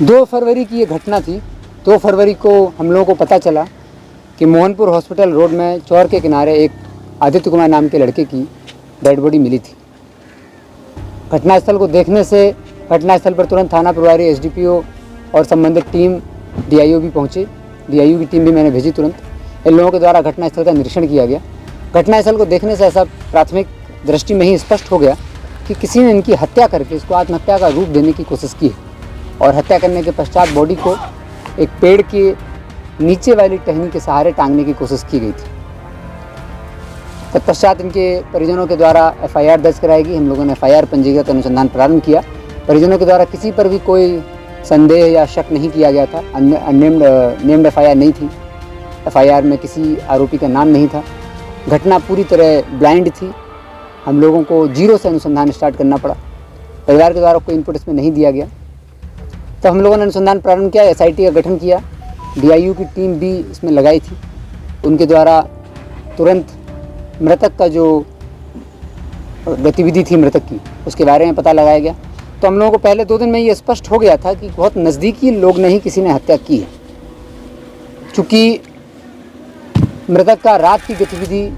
2 फरवरी की ये घटना थी। 2 फरवरी को हम लोगों को पता चला कि मोहनपुर हॉस्पिटल रोड में चौर के किनारे एक आदित्य कुमार नाम के लड़के की डेड बॉडी मिली थी। घटनास्थल को देखने से घटनास्थल पर तुरंत थाना प्रभारी एसडीपीओ और संबंधित टीम डीआईओ भी पहुंची। डीआईओ की टीम भी मैंने भेजी तुरंत। इन लोगों के द्वारा घटनास्थल का निरीक्षण किया गया। घटनास्थल को देखने से ऐसा प्राथमिक दृष्टि में ही स्पष्ट हो गया कि किसी ने इनकी हत्या करके इसको आत्महत्या का रूप देने की कोशिश की है और हत्या करने के पश्चात बॉडी को एक पेड़ के नीचे वाली टहनी के सहारे टांगने की कोशिश की गई थी। तत्पश्चात इनके परिजनों के द्वारा एफआईआर दर्ज कराई गई। हम लोगों ने एफआईआर पंजीकृत अनुसंधान प्रारंभ किया। परिजनों के द्वारा किसी पर भी कोई संदेह या शक नहीं किया गया था। नेम्ड एफआईआर नहीं थी। एफआईआर में किसी आरोपी का नाम नहीं था। घटना पूरी तरह ब्लाइंड थी। हम लोगों को जीरो से अनुसंधान स्टार्ट करना पड़ा। परिवार के द्वारा कोई इनपुट इसमें नहीं दिया गया। तो हम लोगों ने अनुसंधान प्रारंभ किया, एसआईटी का गठन किया, डीआईयू की टीम भी इसमें लगाई थी। उनके द्वारा तुरंत मृतक का जो गतिविधि थी मृतक की उसके बारे में पता लगाया गया। तो हम लोगों को पहले 2 दिन में ये स्पष्ट हो गया था कि बहुत नज़दीकी लोग ने ही किसी ने हत्या की है। चूँकि मृतक का रात की गतिविधि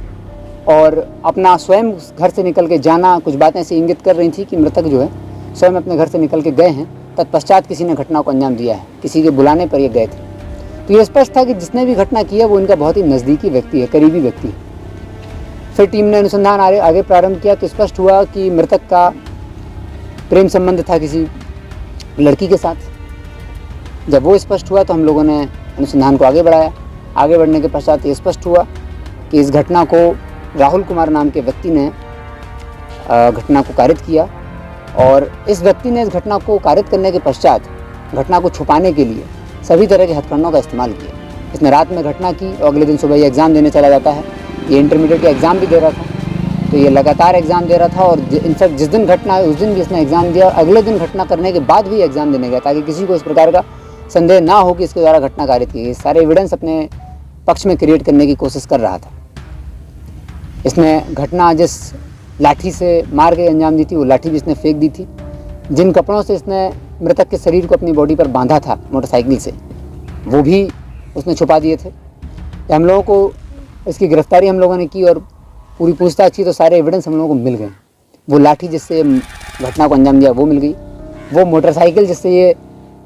और अपना स्वयं घर से निकल के जाना कुछ बातें ऐसी इंगित कर रही थी कि मृतक जो है स्वयं अपने घर से निकल के गए हैं। तत्पश्चात किसी ने घटना को अंजाम दिया है, किसी के बुलाने पर ये गए थे। तो ये स्पष्ट था कि जिसने भी घटना की है वो इनका बहुत ही नज़दीकी व्यक्ति है, करीबी व्यक्ति है। फिर टीम ने अनुसंधान आगे प्रारंभ किया तो स्पष्ट हुआ कि मृतक का प्रेम संबंध था किसी लड़की के साथ। जब वो स्पष्ट हुआ तो हम लोगों ने अनुसंधान को आगे बढ़ाया। आगे बढ़ने के पश्चात ये स्पष्ट हुआ कि इस घटना को राहुल कुमार नाम के व्यक्ति ने घटना को कारित किया और इस व्यक्ति ने इस घटना को कारित करने के पश्चात घटना को छुपाने के लिए सभी तरह के हथकंडों का इस्तेमाल किया। इसने रात में घटना की और अगले दिन सुबह ये एग्ज़ाम देने चला जाता है। ये इंटरमीडिएट का एग्ज़ाम भी दे रहा था, तो ये लगातार एग्ज़ाम दे रहा था और इनफैक्ट जिस दिन घटना है उस दिन भी इसने एग्ज़ाम दिया और अगले दिन घटना करने के बाद भी एग्ज़ाम देने गया ताकि किसी को इस प्रकार का संदेह ना हो कि इसके द्वारा घटना कारित की गई। सारे एविडेंस अपने पक्ष में क्रिएट करने की कोशिश कर रहा था। इसने घटना जिस लाठी से मार के अंजाम दी थी वो लाठी भी इसने फेंक दी थी। जिन कपड़ों से इसने मृतक के शरीर को अपनी बॉडी पर बांधा था मोटरसाइकिल से वो भी उसने छुपा दिए थे। हम लोगों को इसकी गिरफ्तारी हम लोगों ने की और पूरी पूछताछ की तो सारे एविडेंस हम लोगों को मिल गए। वो लाठी जिससे घटना को अंजाम दिया वो मिल गई। वो मोटरसाइकिल जिससे ये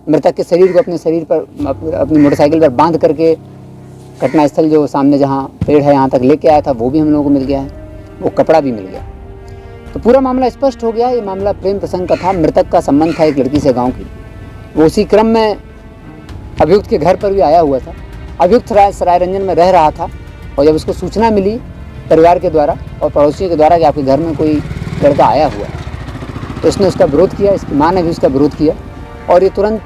मृतक के शरीर को अपने शरीर पर अपनी मोटरसाइकिल पर बांध करके घटनास्थल जो सामने जहाँ पेड़ है यहाँ तक लेके आया था वो भी हम लोगों को मिल गया है। वो कपड़ा भी मिल गया। तो पूरा मामला स्पष्ट हो गया। ये मामला प्रेम प्रसंग का था। मृतक का संबंध था एक लड़की से गांव की। वो उसी क्रम में अभियुक्त के घर पर भी आया हुआ था। अभियुक्त सराय रंजन में रह रहा था और जब उसको सूचना मिली परिवार के द्वारा और पड़ोसियों के द्वारा कि आपके घर में कोई लड़का आया हुआ है तो उसने उसका विरोध किया। इसकी माँ ने भी उसका विरोध किया और ये तुरंत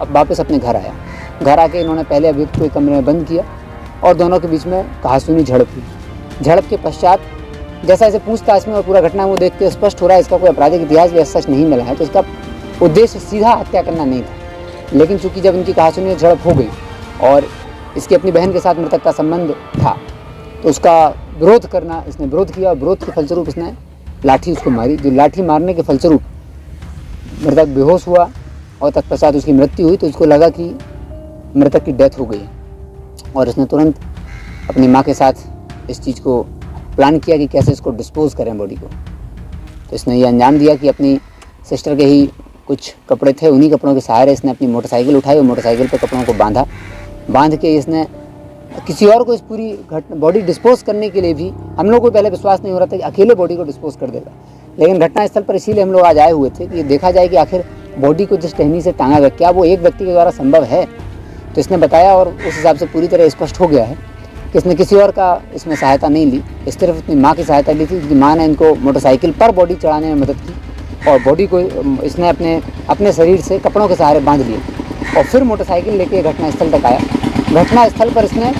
वापस अपने घर आया। घर आके इन्होंने पहले अभियुक्त को एक कमरे में बंद किया और दोनों के बीच में कहासुनी झड़प हुई। झड़प के पश्चात जैसा ऐसे पूछताछ में और पूरा घटना वो देख के स्पष्ट हो रहा है इसका कोई आपराधिक इतिहास भी सच नहीं मिला है, तो इसका उद्देश्य सीधा हत्या करना नहीं था। लेकिन चूंकि जब इनकी कहासुनी झड़प हो गई और इसकी अपनी बहन के साथ मृतक का संबंध था तो उसका विरोध करना इसने विरोध किया और विरोध के फलस्वरूप इसने लाठी उसको मारी। जो लाठी मारने के फलस्वरूप मृतक बेहोश हुआ और तत्पश्चात उसकी मृत्यु हुई। तो उसको लगा कि मृतक की डेथ हो गई और इसने तुरंत अपनी माँ के साथ इस चीज़ को प्लान किया कि कैसे इसको डिस्पोज करें बॉडी को। तो इसने ये अंजाम दिया कि अपनी सिस्टर के ही कुछ कपड़े थे, उन्हीं कपड़ों के सहारे इसने अपनी मोटरसाइकिल उठाई और मोटरसाइकिल पर कपड़ों को बांध के इसने किसी और को इस पूरी बॉडी डिस्पोज करने के लिए भी हम लोग को पहले विश्वास नहीं हो रहा था कि अकेले बॉडी को डिस्पोज कर देगा। लेकिन घटनास्थल पर इसीलिए हम लोग आज आए हुए थे कि देखा जाए कि आखिर बॉडी को जिस टहनी से टांगा गया क्या वो एक व्यक्ति के द्वारा संभव है। तो इसने बताया और उस हिसाब से पूरी तरह स्पष्ट हो गया है कि इसने किसी और का इसमें सहायता नहीं ली। इस तरफ अपनी माँ की सहायता ली थी क्योंकि माँ ने इनको मोटरसाइकिल पर बॉडी चढ़ाने में मदद की और बॉडी को इसने अपने शरीर से कपड़ों के सहारे बांध लिए और फिर मोटरसाइकिल लेके घटनास्थल तक आया। घटनास्थल पर इसने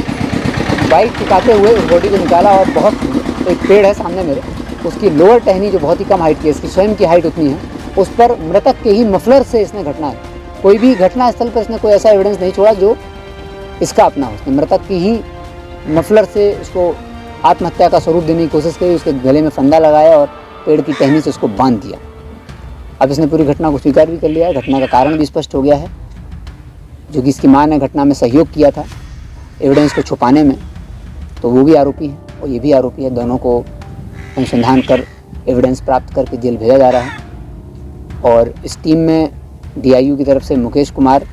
बाइक टिकाते हुए उस बॉडी को निकाला और बहुत एक पेड़ है सामने मेरे, उसकी लोअर टहनी जो बहुत ही कम हाइट की है, इसकी स्वयं की हाइट उतनी है, उस पर मृतक के ही मफलर से इसने कोई भी घटनास्थल पर इसने कोई ऐसा एविडेंस नहीं छोड़ा जो इसका अपना हो। उसने मृतक की ही मफलर से उसको आत्महत्या का स्वरूप देने की कोशिश की। उसके गले में फंदा लगाया और पेड़ की टहनी से उसको बांध दिया। अब इसने पूरी घटना को स्वीकार भी कर लिया है। घटना का कारण भी स्पष्ट हो गया है जो कि इसकी मां ने घटना में सहयोग किया था एविडेंस को छुपाने में, तो वो भी आरोपी है और ये भी आरोपी है। दोनों को अनुसंधान कर एविडेंस प्राप्त करके जेल भेजा जा रहा है। और इस टीम में DIU की तरफ से Mukesh Kumar,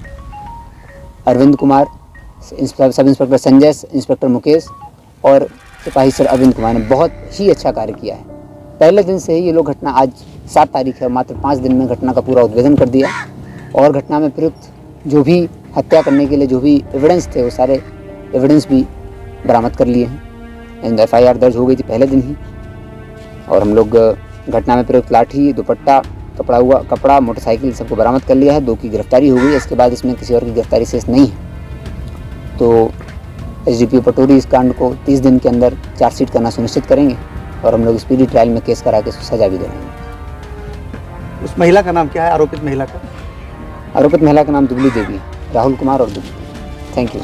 Arvind Kumar, sub inspector Sanjay, inspector Mukesh और सिपाही सर अरविंद कुमार ने बहुत ही अच्छा कार्य किया है। पहले दिन से ही ये लोग घटना, आज 7 तारीख है, मात्र 5 दिन में घटना का पूरा उद्भेदन कर दिया और घटना में प्रयुक्त जो भी हत्या करने के लिए जो भी एविडेंस थे वो सारे एविडेंस भी बरामद कर लिए हैं। FIR दर्ज हो गई थी पहले दिन ही। और हम लोग घटना में प्रयुक्त लाठी, दुपट्टा, कपड़ा, मोटरसाइकिल सबको बरामद कर लिया है। 2 की गिरफ्तारी हो गई है। इसके बाद इसमें किसी और की गिरफ्तारी शेष नहीं है। तो SDPO पटोरी इस कांड को 30 दिन के अंदर चार्जशीट करना सुनिश्चित करेंगे और हम लोग स्पीडी ट्रायल में केस करा के सजा भी दिलाएंगे। उस महिला का नाम क्या है, आरोपित महिला का? आरोपित महिला का नाम दुबली देवी है, राहुल कुमार और दुबली। Thank you.